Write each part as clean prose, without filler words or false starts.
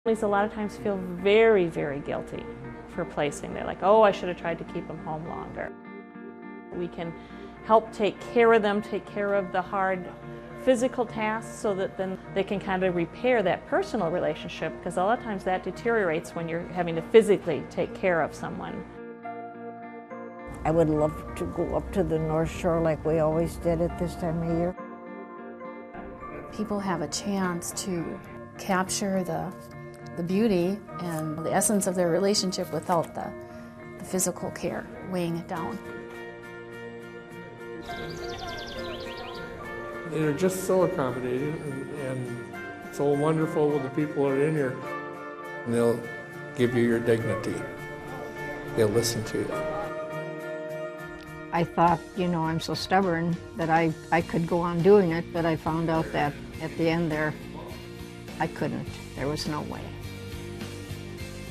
Families a lot of times feel very, very guilty for placing. They're like, oh, I should have tried to keep them home longer. We can help take care of them, take care of the hard physical tasks so that then they can kind of repair that personal relationship, because a lot of times that deteriorates when you're having to physically take care of someone. I would love to go up to the North Shore like we always did at this time of year. People have a chance to capture the beauty and the essence of their relationship without the physical care weighing it down. They're just so accommodating and so wonderful with the people who are in here. And they'll give you your dignity. They'll listen to you. I thought, I'm so stubborn that I could go on doing it, but I found out that at the end there, I couldn't. There was no way.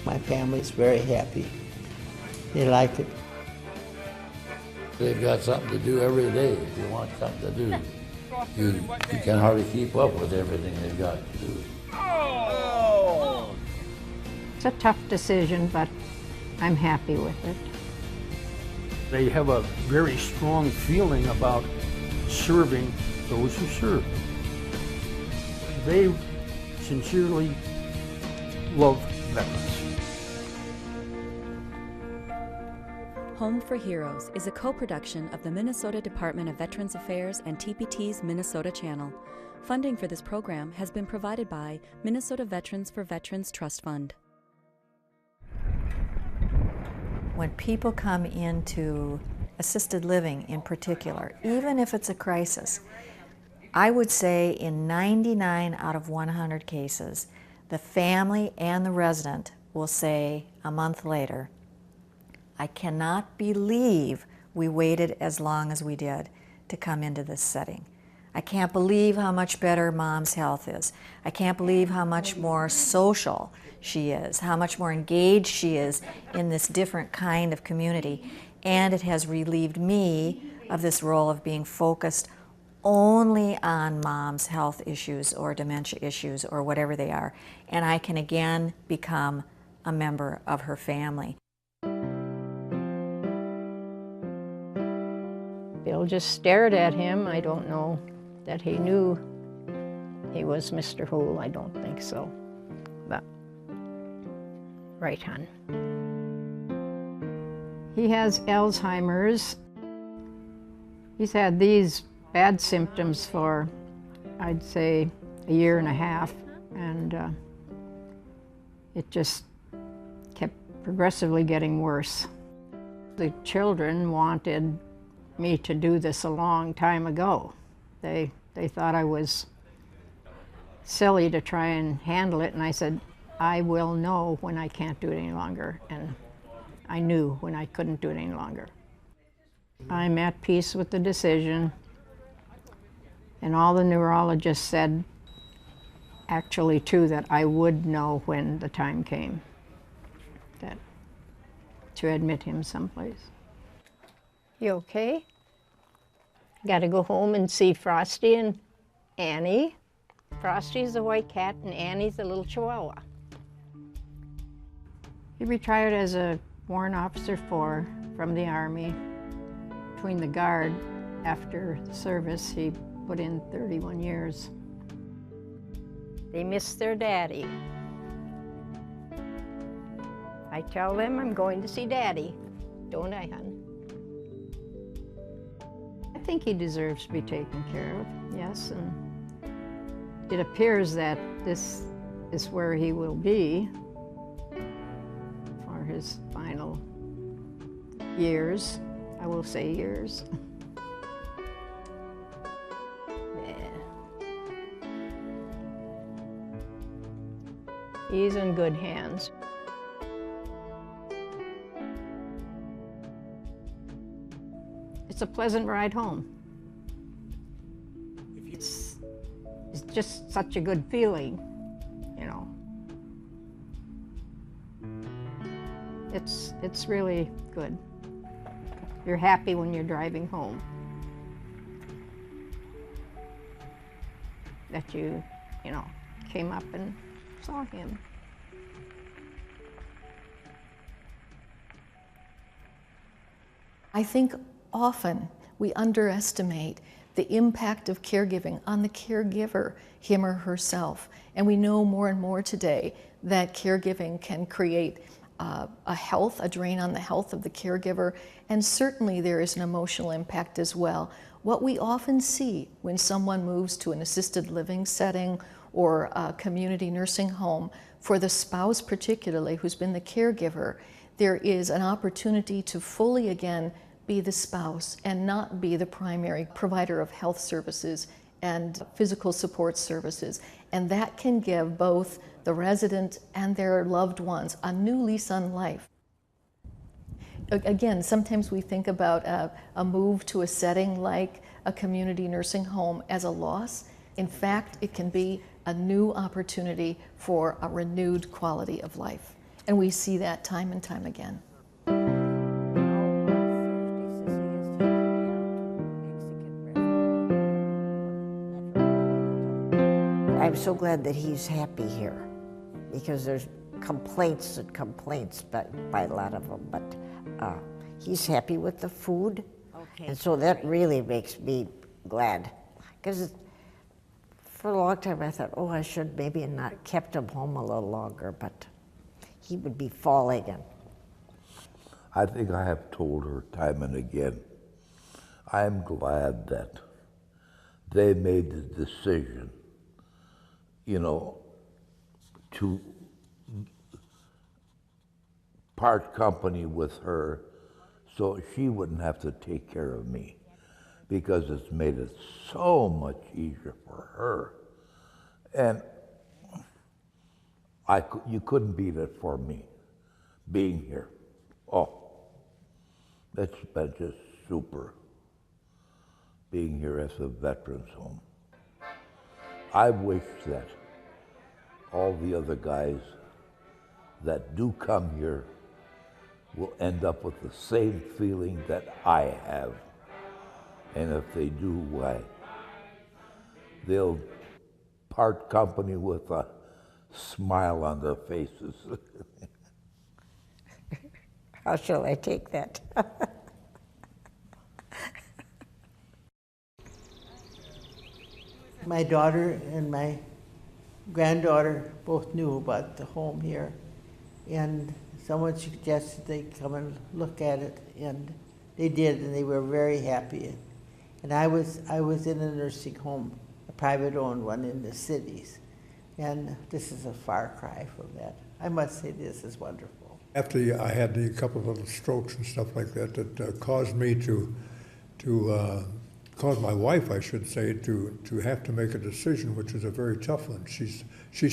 My family's very happy. They like it. They've got something to do every day if you want something to do. You can hardly keep up with everything they've got to do. It's a tough decision, but I'm happy with it. They have a very strong feeling about serving those who serve. They sincerely love veterans. Home for Heroes is a co-production of the Minnesota Department of Veterans Affairs and TPT's Minnesota Channel. Funding for this program has been provided by Minnesota Veterans for Veterans Trust Fund. When people come into assisted living in particular, even if it's a crisis, I would say in 99 out of 100 cases, the family and the resident will say a month later, I cannot believe we waited as long as we did to come into this setting. I can't believe how much better Mom's health is. I can't believe how much more social she is, how much more engaged she is in this different kind of community. And it has relieved me of this role of being focused only on Mom's health issues or dementia issues or whatever they are. And I can again become a member of her family. Bill just stared at him. I don't know that he knew he was Mr. Hoole. I don't think so. But, right, hon. He has Alzheimer's. He's had these bad symptoms for, I'd say, a year and a half, and it just kept progressively getting worse. The children wanted me to do this a long time ago. They thought I was silly to try and handle it, and I said, I will know when I can't do it any longer, and I knew when I couldn't do it any longer. I'm at peace with the decision, and all the neurologists said, actually too, that I would know when the time came to admit him someplace. You okay? Got to go home and see Frosty and Annie. Frosty's the white cat and Annie's the little chihuahua. He retired as a warrant officer from the Army. Between the Guard, after service, he put in 31 years. They miss their daddy. I tell them I'm going to see Daddy, don't I, hon? I think he deserves to be taken care of, yes, and it appears that this is where he will be for his final years. I will say years. Yeah. He's in good hands. It's a pleasant ride home. It's just such a good feeling, you know. It's really good. You're happy when you're driving home that you know, came up and saw him. I think often we underestimate the impact of caregiving on the caregiver, him or herself. And we know more and more today that caregiving can create a drain on the health of the caregiver, and certainly there is an emotional impact as well. What we often see when someone moves to an assisted living setting or a community nursing home, for the spouse particularly who's been the caregiver, there is an opportunity to fully again be the spouse and not be the primary provider of health services and physical support services. And that can give both the resident and their loved ones a new lease on life. Again, sometimes we think about a move to a setting like a community nursing home as a loss. In fact, it can be a new opportunity for a renewed quality of life. And we see that time and time again. I'm so glad that he's happy here, because there's complaints and complaints by a lot of them, but he's happy with the food. Okay. And so that really makes me glad, because for a long time I thought, oh, I should maybe have not kept him home a little longer, but he would be falling in. I think I have told her time and again, I'm glad that they made the decision, you know, to part company with her so she wouldn't have to take care of me, because it's made it so much easier for her. And you couldn't beat it for me, being here. Oh, it's been just super, being here as a veterans home. I wish that all the other guys that do come here will end up with the same feeling that I have. And if they do, why, they'll part company with a smile on their faces. How shall I take that? My daughter and my granddaughter both knew about the home here, and someone suggested they come and look at it, and they did, and they were very happy. And I was in a nursing home, a private-owned one in the cities, and this is a far cry from that. I must say this is wonderful. After I had a couple of little strokes and stuff like that, that caused me caused my wife, I should say, to have to make a decision, which is a very tough one. She's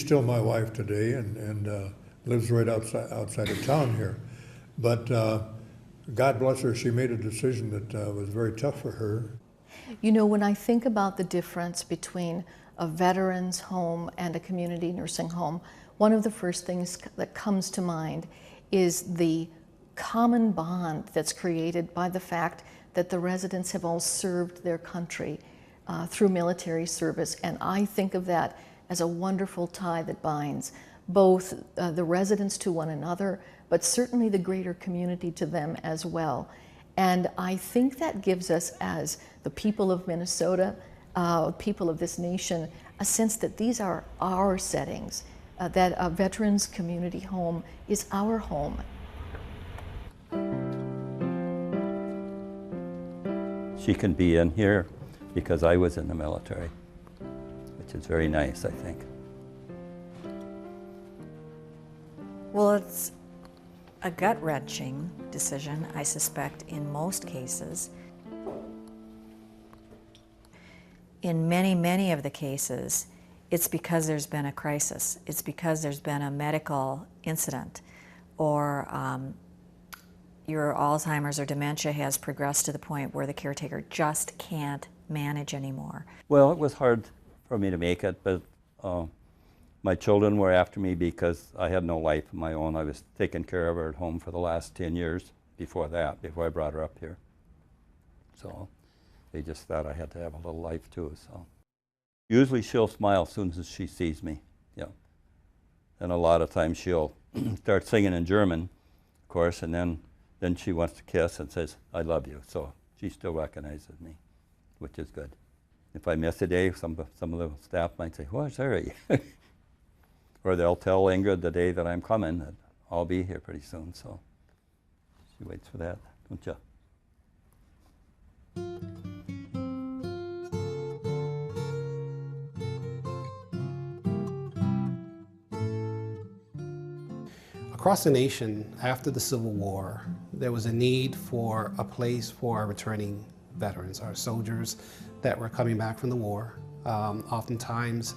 still my wife today, and lives right outside of town here. But God bless her, she made a decision that was very tough for her. You know, when I think about the difference between a veteran's home and a community nursing home, one of the first things that comes to mind is the common bond that's created by the fact that the residents have all served their country through military service. And I think of that as a wonderful tie that binds both the residents to one another, but certainly the greater community to them as well. And I think that gives us, as the people of Minnesota, people of this nation, a sense that these are our settings, that a veterans community home is our home. She can be in here because I was in the military, which is very nice, I think. Well, it's a gut-wrenching decision, I suspect, in most cases. In many, many of the cases, it's because there's been a crisis. It's because there's been a medical incident, or your Alzheimer's or dementia has progressed to the point where the caretaker just can't manage anymore. Well, it was hard for me to make it, but my children were after me because I had no life of my own. I was taking care of her at home for the last 10 years before that, before I brought her up here. So they just thought I had to have a little life too. So usually she'll smile as soon as she sees me. Yeah. And a lot of times she'll start singing in German, of course, and then she wants to kiss and says, "I love you." So she still recognizes me, which is good. If I miss a day, some of the staff might say, "Where's Harry?" Or they'll tell Ingrid the day that I'm coming that I'll be here pretty soon. So she waits for that, don't you? Across the nation, after the Civil War, there was a need for a place for our returning veterans, our soldiers that were coming back from the war. Oftentimes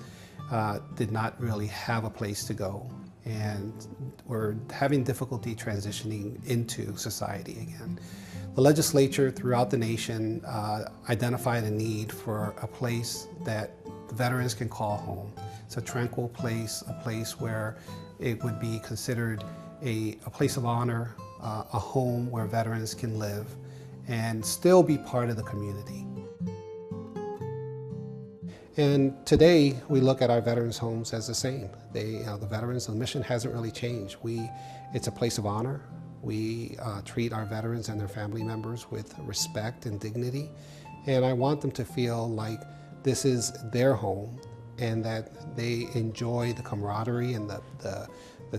did not really have a place to go and were having difficulty transitioning into society again. The legislature throughout the nation identified a need for a place that the veterans can call home. It's a tranquil place, a place where it would be considered a place of honor, a home where veterans can live and still be part of the community. And today we look at our veterans' homes as the same. The veterans, the mission hasn't really changed. It's a place of honor. We treat our veterans and their family members with respect and dignity. And I want them to feel like this is their home and that they enjoy the camaraderie and the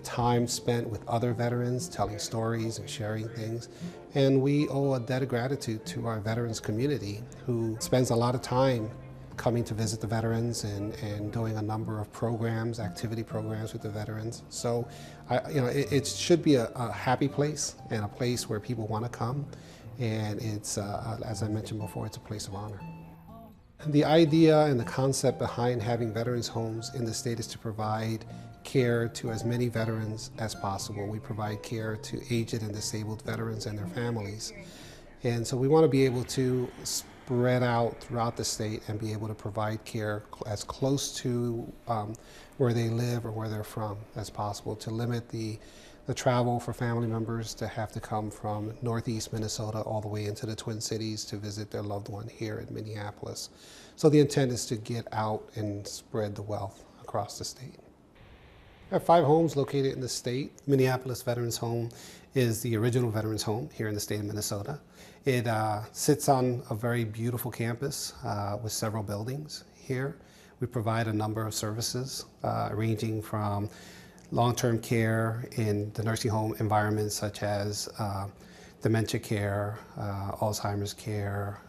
time spent with other veterans, telling stories and sharing things. And we owe a debt of gratitude to our veterans community who spends a lot of time coming to visit the veterans and doing a number of programs, activity programs with the veterans. So, it should be a happy place and a place where people want to come. And it's, as I mentioned before, it's a place of honor. The idea and the concept behind having veterans homes in the state is to provide care to as many veterans as possible. We provide care to aged and disabled veterans and their families. And so we want to be able to spread out throughout the state and be able to provide care as close to where they live or where they're from as possible, to limit the travel for family members to have to come from northeast Minnesota all the way into the Twin Cities to visit their loved one here in Minneapolis. So the intent is to get out and spread the wealth across the state. I have 5 homes located in the state. Minneapolis Veterans Home is the original veterans home here in the state of Minnesota. It sits on a very beautiful campus with several buildings here. We provide a number of services ranging from long-term care in the nursing home environments such as dementia care, Alzheimer's care,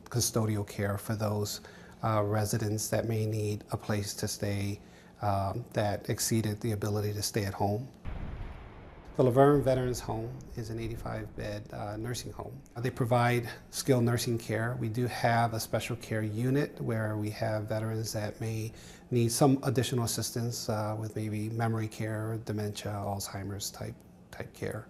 custodial care for those residents that may need a place to stay that exceeded the ability to stay at home. The Laverne Veterans Home is an 85-bed nursing home. They provide skilled nursing care. We do have a special care unit where we have veterans that may need some additional assistance with maybe memory care, dementia, Alzheimer's type care.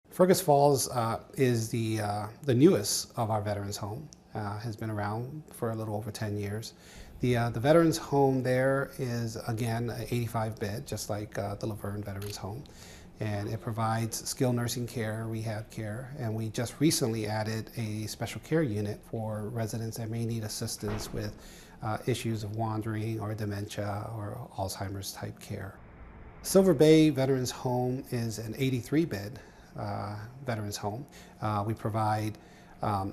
Fergus Falls is the newest of our veterans home. Has been around for a little over 10 years. The veterans home there is, again, an 85-bed, just like the Laverne Veterans Home. And it provides skilled nursing care, rehab care, and we just recently added a special care unit for residents that may need assistance with issues of wandering or dementia or Alzheimer's type care. Silver Bay Veterans Home is an 83-bed veterans home. We provide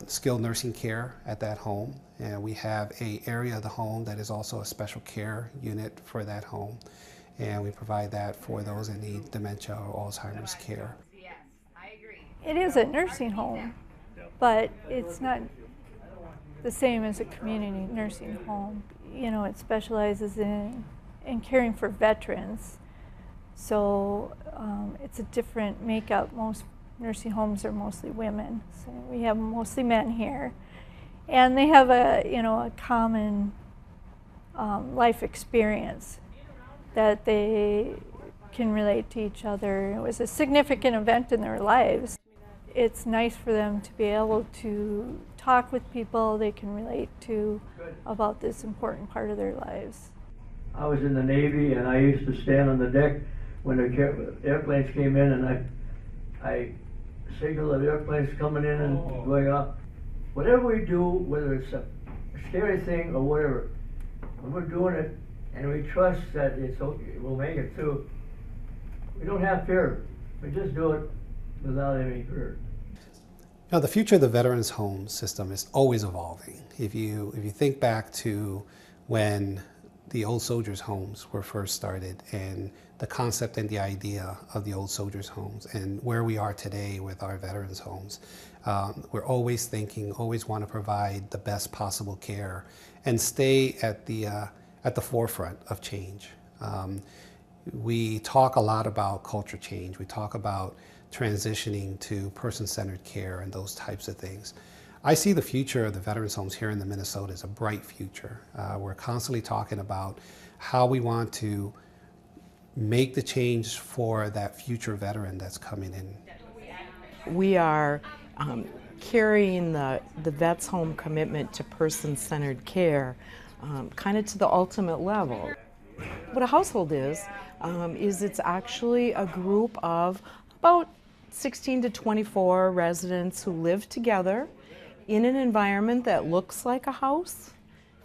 skilled nursing care at that home, and we have an area of the home that is also a special care unit for that home. And we provide that for those that need dementia or Alzheimer's care. It is a nursing home, but it's not the same as a community nursing home. You know, it specializes in caring for veterans, so it's a different makeup. Most nursing homes are mostly women, so we have mostly men here, and they have a common life experience that they can relate to each other. It was a significant event in their lives. It's nice for them to be able to talk with people they can relate to about this important part of their lives. I was in the Navy, and I used to stand on the deck when the airplanes came in, and I signal that airplanes coming in and going up. Whatever we do, whether it's a scary thing or whatever, when we're doing it, and we trust that it's okay, we'll make it through, We don't have fear. We just do it without any fear. Now, the future of the Veterans Home system is always evolving. If you think back to when the old soldiers' homes were first started and the concept and the idea of the old soldiers' homes and where we are today with our veterans' homes, we're always thinking, always want to provide the best possible care and stay at the forefront of change. We talk a lot about culture change. We talk about transitioning to person-centered care and those types of things. I see the future of the veterans homes here in Minnesota as a bright future. We're constantly talking about how we want to make the change for that future veteran that's coming in. We are carrying the Vets Home commitment to person-centered care kind of to the ultimate level. What a household is it's actually a group of about 16 to 24 residents who live together in an environment that looks like a house,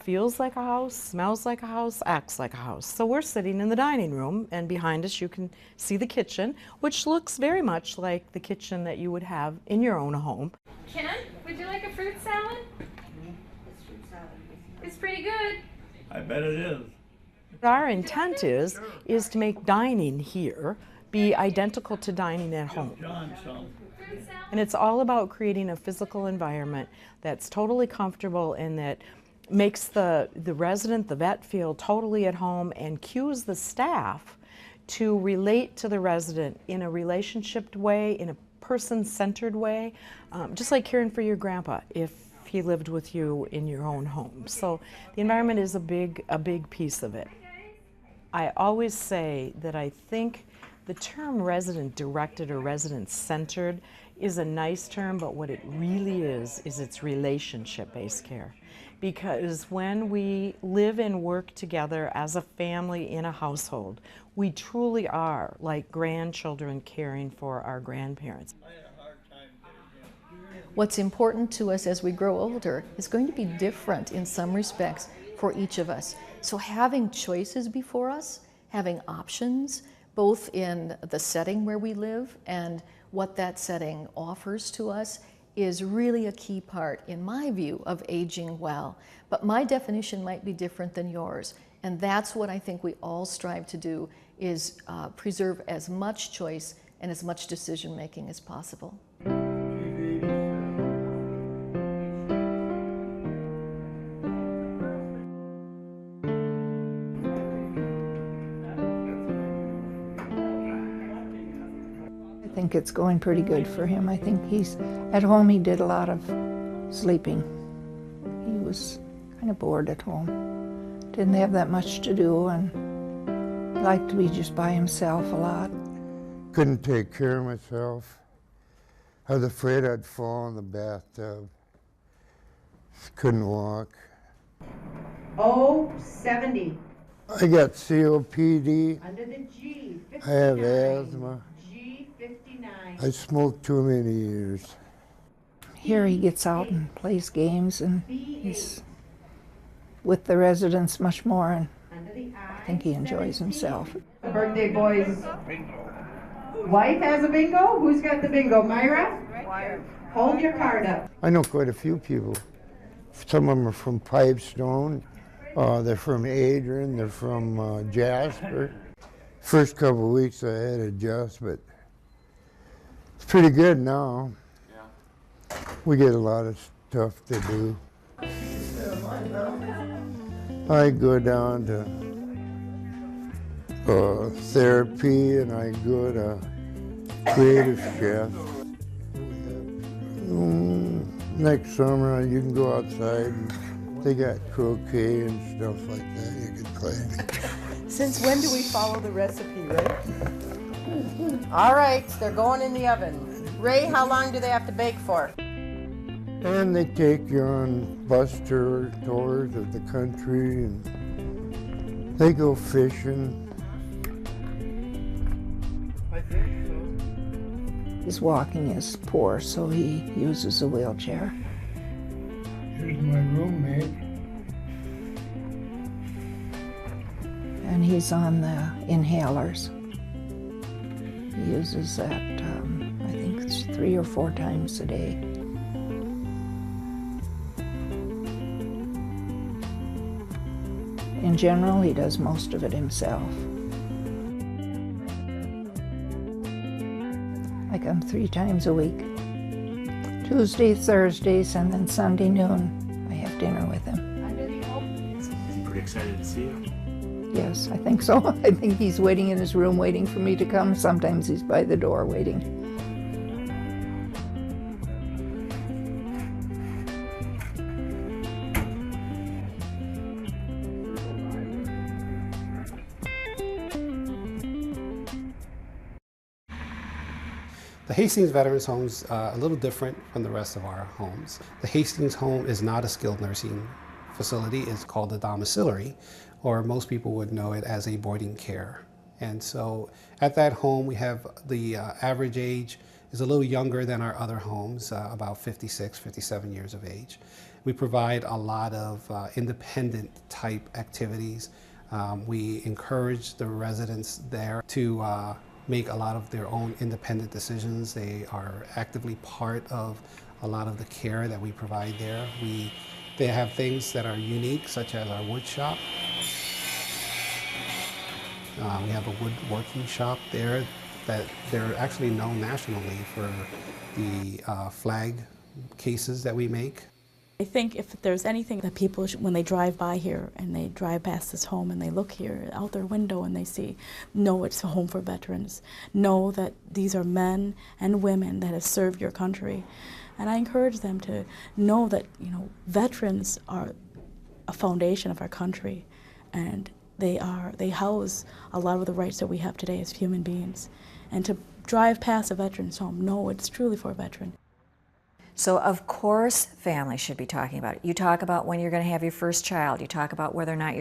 feels like a house, smells like a house, acts like a house. So we're sitting in the dining room, and behind us you can see the kitchen, which looks very much like the kitchen that you would have in your own home. Ken, would you like a fruit salad? It's pretty good. I bet it is. Our intent is to make dining here be identical to dining at home. And it's all about creating a physical environment that's totally comfortable and that makes the resident, the vet, feel totally at home and cues the staff to relate to the resident in a relationship way, in a person-centered way, just like caring for your grandpa if he lived with you in your own home. So the environment is a big piece of it. I always say that I think the term resident-directed or resident-centered is a nice term, but what it really is it's relationship-based care. Because when we live and work together as a family in a household, we truly are like grandchildren caring for our grandparents. What's important to us as we grow older is going to be different in some respects for each of us. So having choices before us, having options, both in the setting where we live and what that setting offers to us, is really a key part, in my view, of aging well. But my definition might be different than yours. And that's what I think we all strive to do, is preserve as much choice and as much decision-making as possible. I think it's going pretty good for him. I think he's at home. He did a lot of sleeping. He was kind of bored at home. Didn't have that much to do and liked to be just by himself a lot. Couldn't take care of myself. I was afraid I'd fall in the bathtub. Couldn't walk. Oh, 70. I got COPD. Under the G, 59. I have asthma. G, 59. I smoked too many years. Here he gets out and plays games, and he's with the residents much more, and I think he enjoys himself. The birthday boy's wife has a bingo. Who's got the bingo? Myra? Hold your card up. I know quite a few people. Some of them are from Pipestone. They're from Adrian. They're from Jasper. First couple of weeks I had adjustment. It's pretty good now. Yeah. We get a lot of stuff to do. I go down to therapy, and I go to Creative Chef. Next summer you can go outside and they got croquet and stuff like that you can play. Since when do we follow the recipe, Ray? All right, they're going in the oven. Ray, how long do they have to bake for? And they take you on bus tours of the country, and they go fishing. His walking is poor, so he uses a wheelchair. Here's my roommate. And he's on the inhalers. He uses that, I think it's 3 or 4 times a day. In general, he does most of it himself. I come 3 times a week. Tuesdays, Thursdays, and then Sunday noon, I have dinner with him. Is he pretty excited to see you? Yes, I think so. I think he's waiting in his room waiting for me to come. Sometimes he's by the door waiting. The Hastings Veterans Home's a little different from the rest of our homes. The Hastings Home is not a skilled nursing facility. It's called a domiciliary, or most people would know it as a boarding care. And so at that home, we have the average age is a little younger than our other homes, about 56, 57 years of age. We provide a lot of independent type activities. We encourage the residents there to make a lot of their own independent decisions. They are actively part of a lot of the care that we provide there. They have things that are unique, such as our wood shop. We have a woodworking shop there that they're actually known nationally for the flag cases that we make. I think if there's anything that people, when they drive by here and they drive past this home and they look here out their window and they see, know it's a home for veterans, know that these are men and women that have served your country. And I encourage them to know that, veterans are a foundation of our country, and they house a lot of the rights that we have today as human beings. And to drive past a veteran's home, know it's truly for a veteran. So of course families should be talking about it. You talk about when you're going to have your first child. You talk about whether or not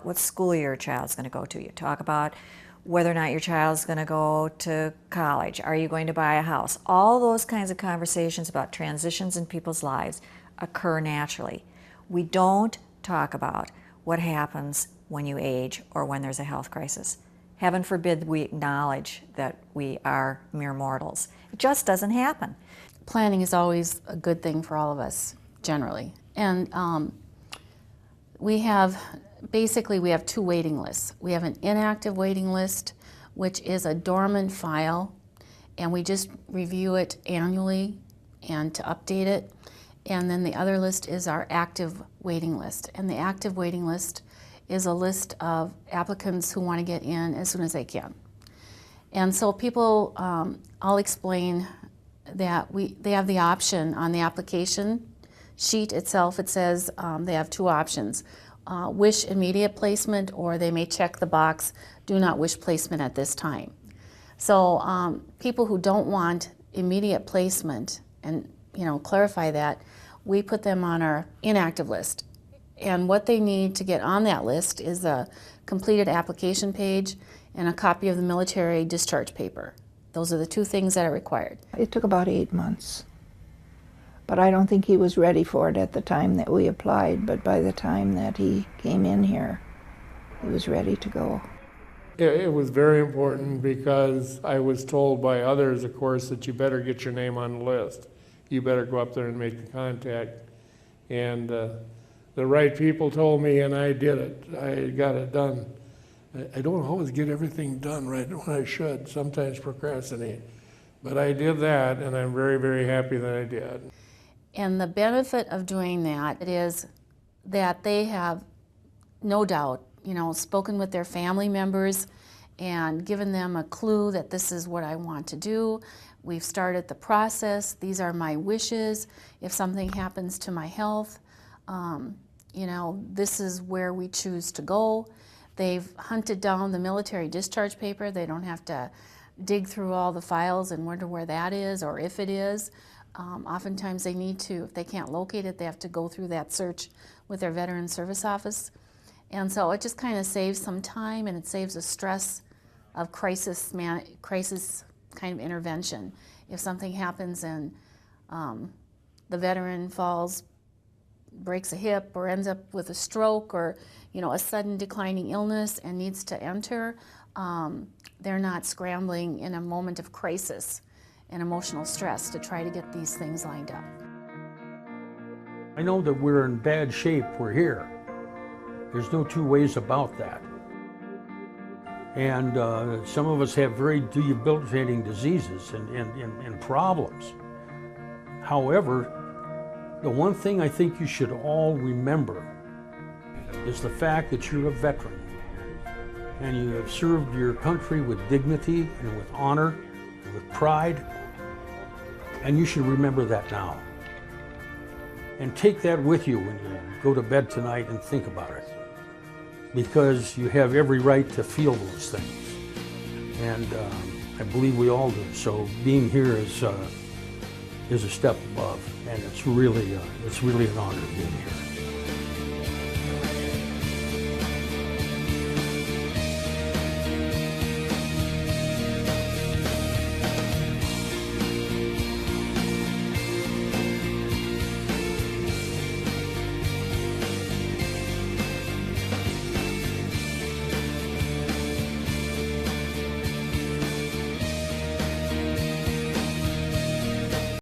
what school your child's going to go to. You talk about whether or not your child's going to go to college. Are you going to buy a house? All those kinds of conversations about transitions in people's lives occur naturally. We don't talk about what happens when you age or when there's a health crisis. Heaven forbid we acknowledge that we are mere mortals. It just doesn't happen. Planning is always a good thing for all of us, generally. And we have 2 waiting lists. We have an inactive waiting list, which is a dormant file, and we just review it annually and to update it. And then the other list is our active waiting list. And the active waiting list is a list of applicants who want to get in as soon as they can. And so people, I'll explain that they have the option on the application sheet itself. It says they have 2 options, wish immediate placement, or they may check the box, do not wish placement at this time. So people who don't want immediate placement, and clarify that, we put them on our inactive list. And what they need to get on that list is a completed application page and a copy of the military discharge paper. Those are the 2 things that are required. It took about 8 months. But I don't think he was ready for it at the time that we applied, but by the time that he came in here, he was ready to go. It was very important because I was told by others, of course, that you better get your name on the list. You better go up there and make the contact. And the right people told me, and I did it. I got it done. I don't always get everything done right when I should, sometimes procrastinate. But I did that, and I'm very, very happy that I did. And the benefit of doing that is that they have no doubt, spoken with their family members and given them a clue that this is what I want to do. We've started the process. These are my wishes. If something happens to my health, this is where we choose to go. They've hunted down the military discharge paper. They don't have to dig through all the files and wonder where that is or if it is. Oftentimes they need to, if they can't locate it, they have to go through that search with their Veteran Service Office. And so it just kind of saves some time, and it saves the stress of crisis kind of intervention. If something happens and the veteran falls, breaks a hip, or ends up with a stroke, or a sudden declining illness and needs to enter, They're not scrambling in a moment of crisis and emotional stress to try to get these things lined up. I know that we're in bad shape, we're here. There's no two ways about that. And some of us have very debilitating diseases and problems. However, the one thing I think you should all remember is the fact that you're a veteran and you have served your country with dignity and with honor and with pride, and you should remember that now. And take that with you when you go to bed tonight and think about it, because you have every right to feel those things, and I believe we all do. So being here is a step above, and it's really an honor being here.